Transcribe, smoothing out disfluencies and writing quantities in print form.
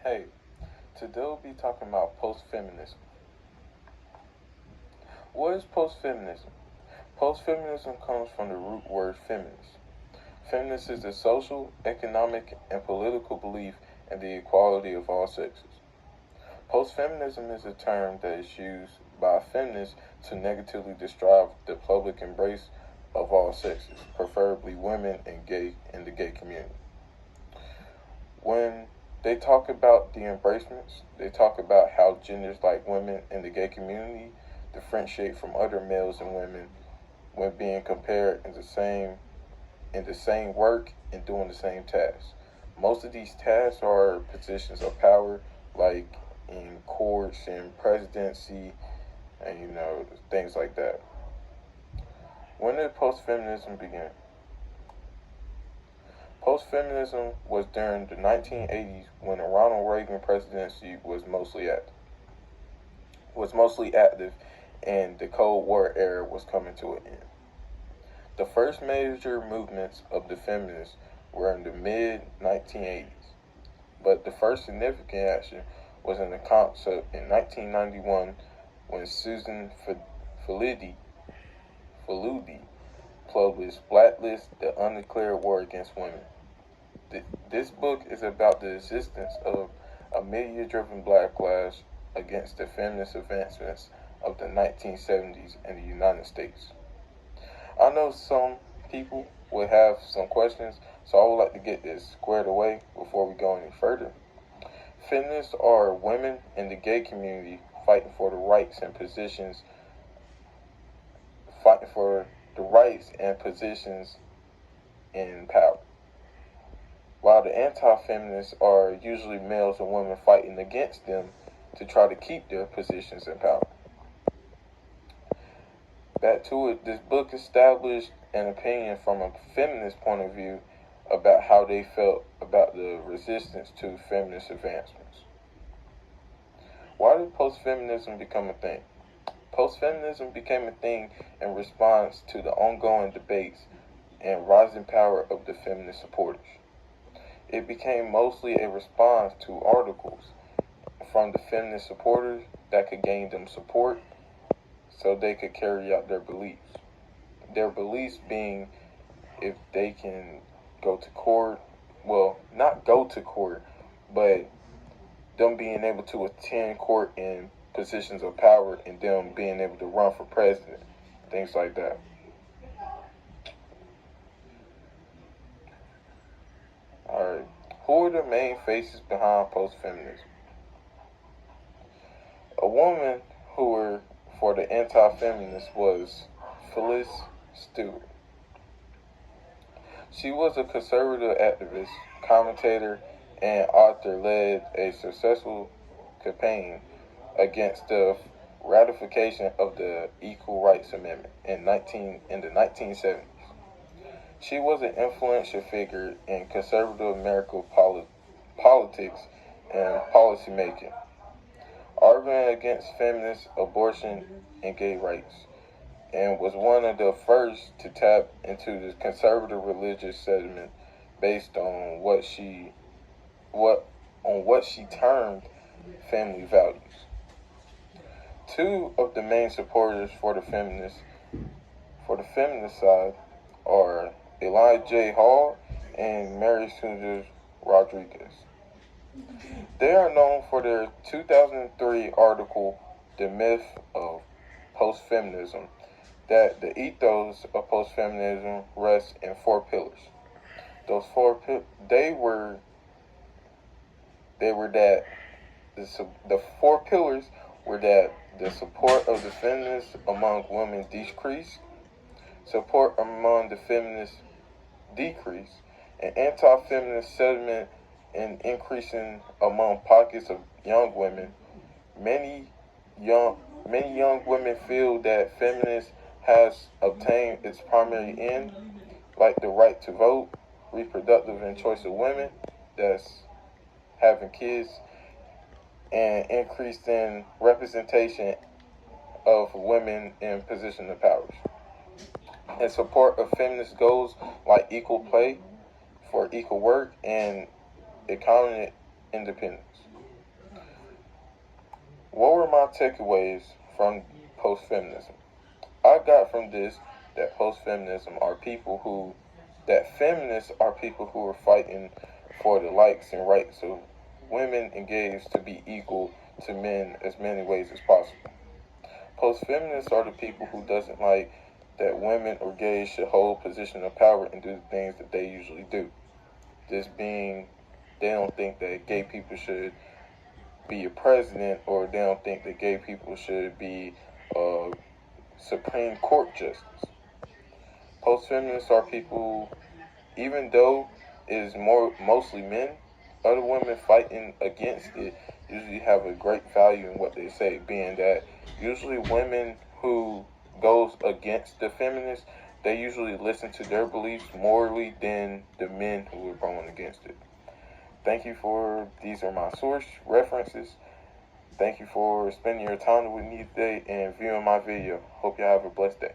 Hey, today we'll be talking about post-feminism. What is post-feminism? Post-feminism comes from the root word feminist. Feminist is the social, economic, and political belief in the equality of all sexes. Post-feminism is a term that is used by feminists to negatively describe the public embrace of all sexes, preferably women and gay in the gay community. When they talk about the embracements, they talk about how genders like women in the gay community differentiate from other males and women when being compared in the same work and doing the same tasks. Most of these tasks are positions of power, like in courts and presidency, and things like that. When did post-feminism begin? Post-feminism was during the 1980s when the Ronald Reagan presidency was mostly active, and the Cold War era was coming to an end. The first major movements of the feminists were in the mid-1980s, but the first significant action was in the concept in 1991 when Susan Faludi published Blacklist: The Undeclared War Against Women. This book is about the existence of a media-driven backlash against the feminist advancements of the 1970s in the United States. I know some people would have some questions, so I would like to get this squared away before we go any further. Feminists are women in the gay community fighting for the rights and positions in power, while the anti-feminists are usually males and women fighting against them to try to keep their positions in power. Back to it, this book established an opinion from a feminist point of view about how they felt about the resistance to feminist advancements. Why did post-feminism become a thing? Post-feminism became a thing in response to the ongoing debates and rising power of the feminist supporters. It became mostly a response to articles from the feminist supporters that could gain them support so they could carry out their beliefs. Their beliefs being if they can go to court, well, not go to court, but them being able to attend court in positions of power and them being able to run for president, things like that. Alright, who are the main faces behind post-feminism? A woman who were for the anti-feminist was Phyllis Stewart. She was a conservative activist, commentator, and author led a successful campaign against the ratification of the Equal Rights Amendment in the 1970s. She was an influential figure in conservative American politics and policymaking, arguing against feminist abortion and gay rights, and was one of the first to tap into the conservative religious sentiment based on what she termed family values. Two of the main supporters for the feminist side are Elijah J. Hall and Mary Susan Rodriguez. They are known for their 2003 article, The Myth of Postfeminism, that the ethos of postfeminism rests in four pillars. The four pillars were that the support of the feminists among women decreased, support among the feminists decreased, and anti-feminist sentiment and increasing among pockets of young women. Many young women feel that feminism has obtained its primary end, like the right to vote, reproductive and choice of women, that's having kids, and increased in representation of women in position of power. In support of feminist goals like equal pay for equal work and economic independence. What were my takeaways from post-feminism? I got from this that feminists are people who are fighting for the likes and rights of women engaged to be equal to men as many ways as possible. Post-feminists are the people who doesn't like that women or gays should hold position of power and do the things that they usually do. This being, they don't think that gay people should be a president, or they don't think that gay people should be a Supreme Court justice. Post-feminists are people, even though it is mostly men, other women fighting against it usually have a great value in what they say, being that usually women who goes against the feminists, they usually listen to their beliefs morally than the men who are going against it. These are my source references. Thank you for spending your time with me today and viewing my video. Hope you have a blessed day.